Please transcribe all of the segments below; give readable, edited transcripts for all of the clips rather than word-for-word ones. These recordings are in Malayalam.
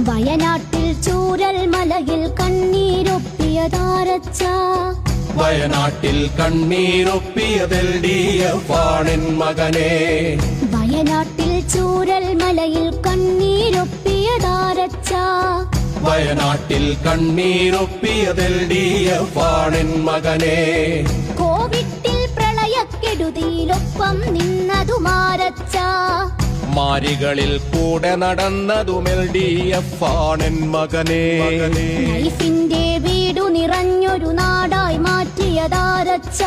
വയനാട്ടിൽ ചൂരൽ മലയിൽ കണ്ണീരൊപ്പിയതാരച്ച വയനാട്ടിൽ കണ്ണീരൊപ്പിയതെൽഡിഎഫ് ആണെൻ മകനെ വയനാട്ടിൽ ചൂരൽ മലയിൽ കണ്ണീരൊപ്പിയതാരച്ച വയനാട്ടിൽ കണ്ണീരൊപ്പിയതെൽഡിഎഫ് ആണെൻ മകനെ കോവിഡിൽ പ്രളയക്കെടുതിയിലൊപ്പം നിന്നതുമാരച്ച മാരികളിൽ കൂടെ നടന്നതും എൽഡിഎഫ് ആണെൻ മകനെ ലൈഫിന്റെ വീടു നിറഞ്ഞൊരു നാടായി മാറ്റിയതാരച്ച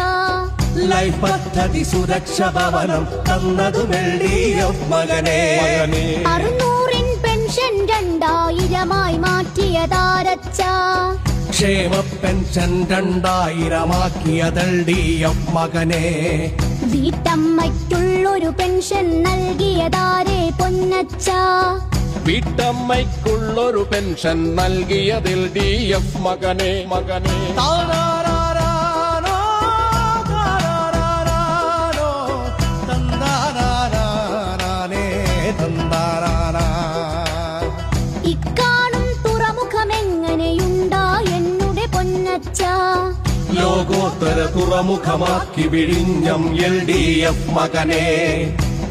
ലൈഫ് പദ്ധതി സുരക്ഷ ഭവനം തന്നതും എൽഡിഎഫ് മകനെ 600 പെൻഷൻ 2000 മാറ്റിയതാരച്ച ക്ഷേമ പെൻഷൻ 2000 എൽഡിഎഫ് മകനെ വീട്ടമ്മയ്ക്കുള്ളൊരു പെൻഷൻ നൽകിയതാരേ പൊന്നച്ച വീട്ടമ്മയ്ക്കുള്ളൊരു പെൻഷൻ നൽകിയതിൽ എൽഡിഎഫ് മകനെ ഇക്കാണും തുറമുഖമെങ്ങനെയുണ്ടാ എന്നുടെ പൊന്നച്ച ലോകോത്തര തുറമുഖമാക്കി വിഴിഞ്ഞം എൽഡിഎഫ് മകനെ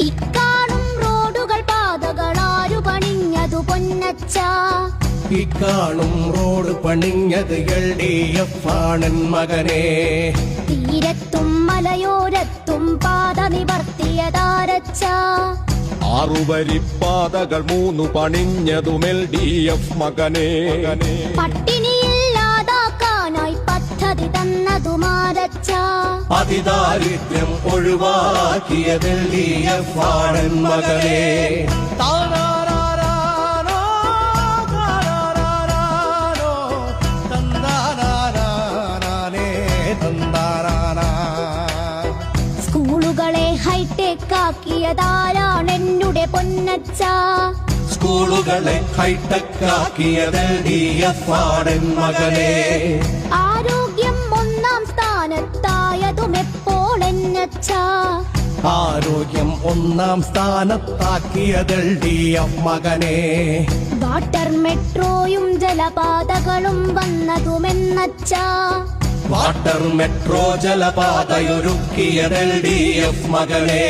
ഇക്കാണും റോഡുകൾ പാതകളാരു പണിഞ്ഞതു പൊന്നച്ച ഇക്കാണും റോഡ് പണിഞ്ഞത് എൽഡിഎഫ് ആണെൻ മകനെ തീരത്തും മലയോരത്തും പാത നിവർത്തിയതാരച്ച 6 വരിപ്പാതകൾ 3 പണിഞ്ഞതും എൽഡിഎഫ് മകനെ പട്ടിണിയില്ലാതാക്കാനായി പദ്ധതി തന്നതുമാരച്ച അതിദാരിദ്ര്യം ഒഴിവാക്കിയത് എൽഡിഎഫ് ആണെൻ മകനെ സ്കൂളുകളെ ഹൈടെക് ആക്കിയതാരാണ് എന്നുടെ പൊന്നച്ച സ്കൂളുകളെ ഹൈടെക് ആക്കിയത് എൽഡിഎഫ് ആണെൻ മകനെ ആരോഗ്യം 1-ാം സ്ഥാനത്തായതും എപ്പോൾ എന്നച്ച ആരോഗ്യം 1-ാം സ്ഥാനത്താക്കിയത് എൽഡിഎഫ് മകനെ വാട്ടർ മെട്രോയും ജലപാതകളും വന്നതുമെന്നച്ച വാട്ടർ മെട്രോ ജലപാതയൊരുക്കിയത് എൽഡിഎഫ് മകനെ